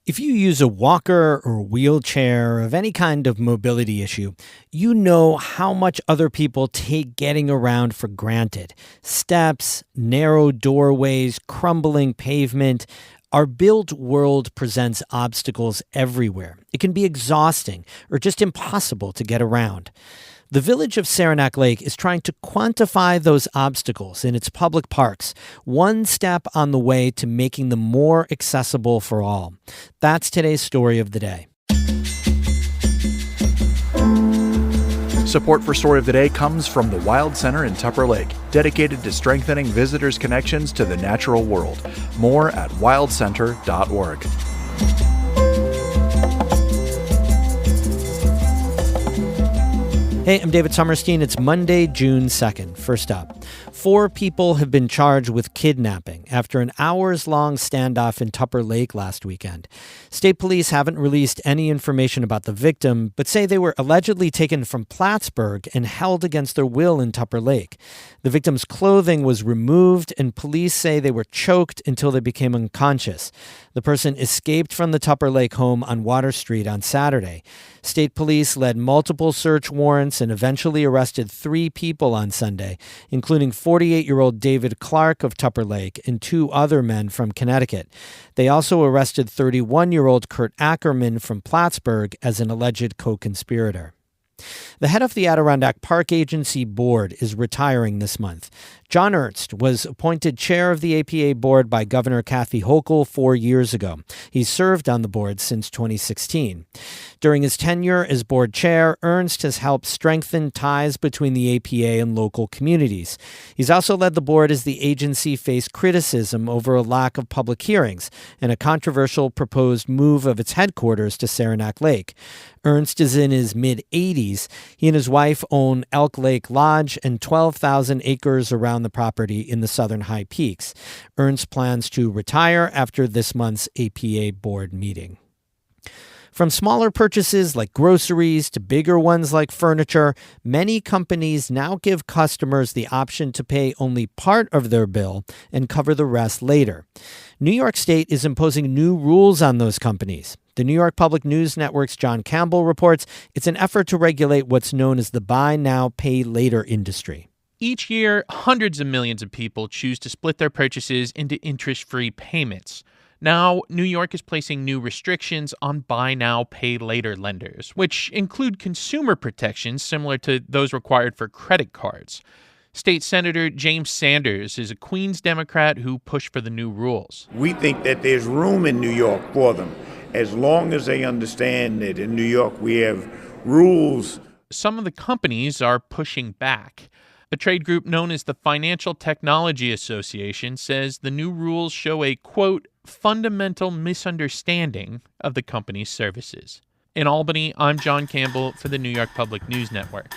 If you use a walker or wheelchair of any kind of mobility issue, you know how much other people take getting around for granted. Steps, narrow doorways, crumbling pavement. Our built world presents obstacles everywhere. It can be exhausting or just impossible to get around. The village of Saranac Lake is trying to quantify those obstacles in its public parks, one step on the way to making them more accessible for all. That's today's story of the day. Support for Story of the Day comes from the Wild Center in Tupper Lake, dedicated to strengthening visitors' connections to the natural world. More at wildcenter.org. Hey, I'm David Sommerstein. It's Monday, June 2nd. First up, 4 people have been charged with kidnapping after an hours-long standoff in Tupper Lake last weekend. State police haven't released any information about the victim, but say they were allegedly taken from Plattsburgh and held against their will in Tupper Lake. The victim's clothing was removed, and police say they were choked until they became unconscious. The person escaped from the Tupper Lake home on Water Street on Saturday. State police led multiple search warrants and eventually arrested 3 people on Sunday, including 48-year-old David Clark of Tupper Lake and 2 other men from Connecticut. They also arrested 31-year-old Kurt Ackerman from Plattsburgh as an alleged co-conspirator. The head of the Adirondack Park Agency board is retiring this month. John Ernst was appointed chair of the APA board by Governor Kathy Hochul 4 years ago. He's served on the board since 2016. During his tenure as board chair, Ernst has helped strengthen ties between the APA and local communities. He's also led the board as the agency faced criticism over a lack of public hearings and a controversial proposed move of its headquarters to Saranac Lake. Ernst is in his mid-80s. He and his wife own Elk Lake Lodge and 12,000 acres around the property in the southern High Peaks. Ernst plans to retire after this month's APA board meeting. From smaller purchases like groceries to bigger ones like furniture, many companies now give customers the option to pay only part of their bill and cover the rest later. New York State is imposing new rules on those companies. The New York Public News Network's John Campbell reports it's an effort to regulate what's known as the buy now, pay later industry. Each year, hundreds of millions of people choose to split their purchases into interest-free payments. Now, New York is placing new restrictions on buy now, pay later lenders, which include consumer protections similar to those required for credit cards. State Senator James Sanders is a Queens Democrat who pushed for the new rules. We think that there's room in New York for them, as long as they understand that in New York we have rules. Some of the companies are pushing back. A trade group known as the Financial Technology Association says the new rules show a, quote, fundamental misunderstanding of the company's services. In Albany, I'm John Campbell for the New York Public News Network.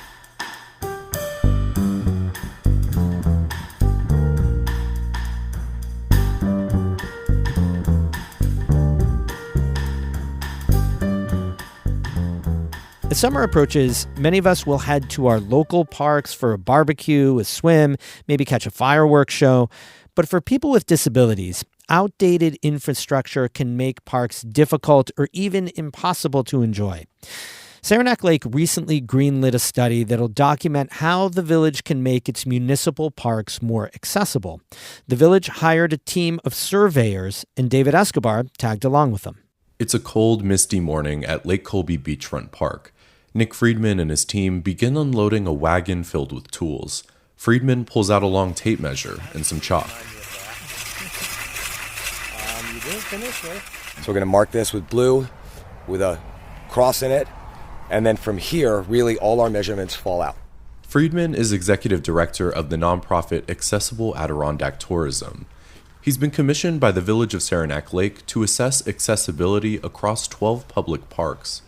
As summer approaches, many of us will head to our local parks for a barbecue, a swim, maybe catch a fireworks show. But for people with disabilities, outdated infrastructure can make parks difficult or even impossible to enjoy. Saranac Lake recently greenlit a study that'll document how the village can make its municipal parks more accessible. The village hired a team of surveyors, and David Escobar tagged along with them. It's a cold, misty morning at Lake Colby Beachfront Park. Nick Friedman and his team begin unloading a wagon filled with tools. Friedman pulls out a long tape measure and some chalk. So we're going to mark this with blue, with a cross in it, and then from here, really all our measurements fall out. Friedman is executive director of the nonprofit Accessible Adirondack Tourism. He's been commissioned by the village of Saranac Lake to assess accessibility across 12 public parks.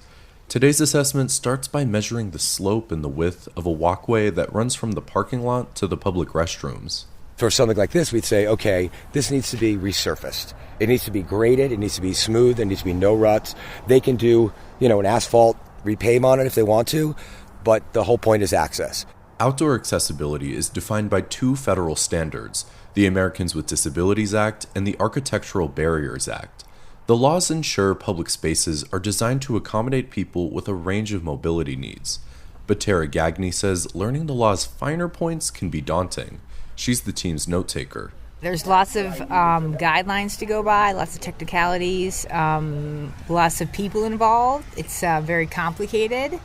Today's assessment starts by measuring the slope and the width of a walkway that runs from the parking lot to the public restrooms. For something like this, we'd say, okay, this needs to be resurfaced. It needs to be graded, it needs to be smooth, there needs to be no ruts. They can do, an asphalt repave on it if they want to, but the whole point is access. Outdoor accessibility is defined by 2 federal standards, the Americans with Disabilities Act and the Architectural Barriers Act. The laws ensure public spaces are designed to accommodate people with a range of mobility needs. But Tara Gagne says learning the law's finer points can be daunting. She's the team's note-taker. There's lots of guidelines to go by, lots of technicalities, lots of people involved. It's very complicated.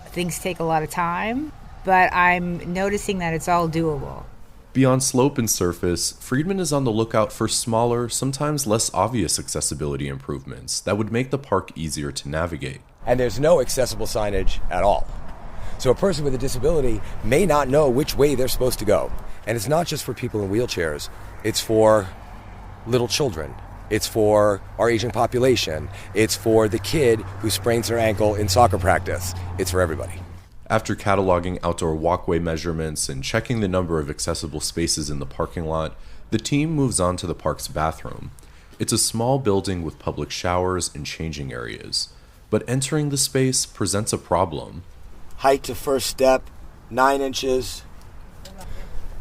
Things take a lot of time, but I'm noticing that it's all doable. Beyond slope and surface, Friedman is on the lookout for smaller, sometimes less obvious accessibility improvements that would make the park easier to navigate. And there's no accessible signage at all. So a person with a disability may not know which way they're supposed to go. And it's not just for people in wheelchairs. It's for little children. It's for our aging population. It's for the kid who sprains their ankle in soccer practice. It's for everybody. After cataloging outdoor walkway measurements and checking the number of accessible spaces in the parking lot, the team moves on to the park's bathroom. It's a small building with public showers and changing areas. But entering the space presents a problem. Height to first step, 9 inches.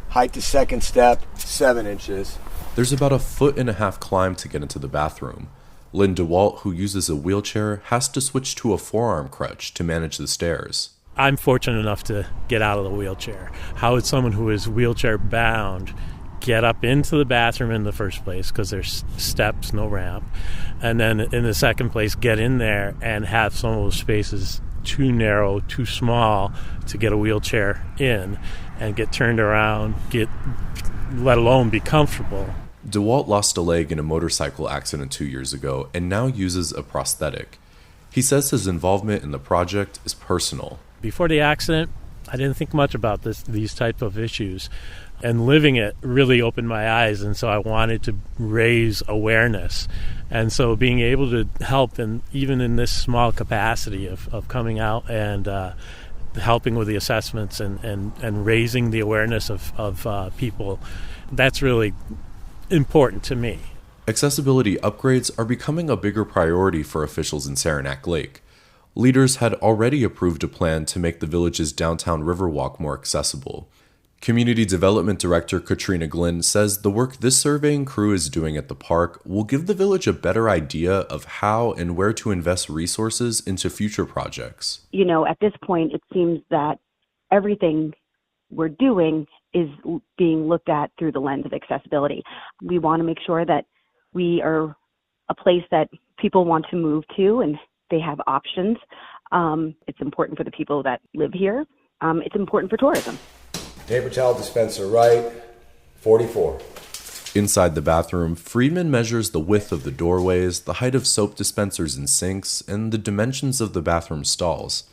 Height to second step, 7 inches. There's about a 1.5 foot climb to get into the bathroom. Lynn DeWalt, who uses a wheelchair, has to switch to a forearm crutch to manage the stairs. I'm fortunate enough to get out of the wheelchair. How would someone who is wheelchair bound get up into the bathroom in the first place, because there's steps, no ramp, and then in the second place get in there and have some of those spaces too narrow, too small to get a wheelchair in and get turned around, let alone be comfortable. DeWalt lost a leg in a motorcycle accident 2 years ago and now uses a prosthetic. He says his involvement in the project is personal. Before the accident, I didn't think much about these type of issues, and living it really opened my eyes, and so I wanted to raise awareness. And so being able to help, even in this small capacity of coming out and helping with the assessments and raising the awareness of people, that's really important to me. Accessibility upgrades are becoming a bigger priority for officials in Saranac Lake. Leaders had already approved a plan to make the village's downtown Riverwalk more accessible. Community Development Director Katrina Glynn says the work this surveying crew is doing at the park will give the village a better idea of how and where to invest resources into future projects. You know, at this point, it seems that everything we're doing is being looked at through the lens of accessibility. We want to make sure that we are a place that people want to move to and they have options. It's important for the people that live here. It's important for tourism. Paper towel dispenser right, 44. Inside the bathroom, Friedman measures the width of the doorways, the height of soap dispensers and sinks, and the dimensions of the bathroom stalls.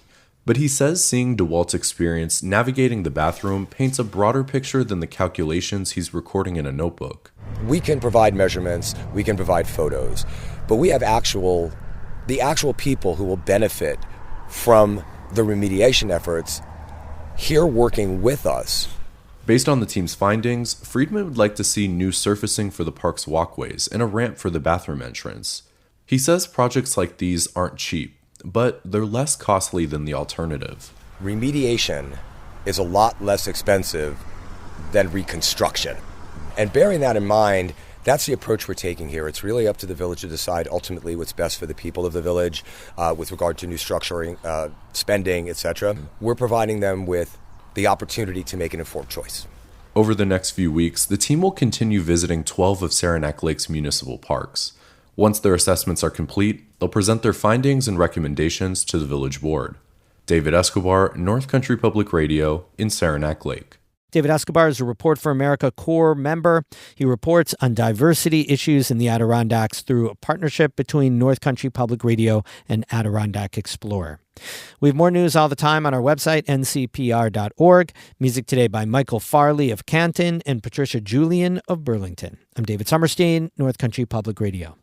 But he says seeing DeWalt's experience navigating the bathroom paints a broader picture than the calculations he's recording in a notebook. We can provide measurements, we can provide photos, but we have the actual people who will benefit from the remediation efforts here working with us. Based on the team's findings, Friedman would like to see new surfacing for the park's walkways and a ramp for the bathroom entrance. He says projects like these aren't cheap, but they're less costly than the alternative. Remediation is a lot less expensive than reconstruction. And bearing that in mind, that's the approach we're taking here. It's really up to the village to decide ultimately what's best for the people of the village with regard to new structuring, spending, etc. We're providing them with the opportunity to make an informed choice. Over the next few weeks, the team will continue visiting 12 of Saranac Lake's municipal parks. Once their assessments are complete, they'll present their findings and recommendations to the village board. David Escobar, North Country Public Radio in Saranac Lake. David Escobar is a Report for America Corps member. He reports on diversity issues in the Adirondacks through a partnership between North Country Public Radio and Adirondack Explorer. We have more news all the time on our website, ncpr.org. Music today by Michael Farley of Canton and Patricia Julian of Burlington. I'm David Summerstein, North Country Public Radio.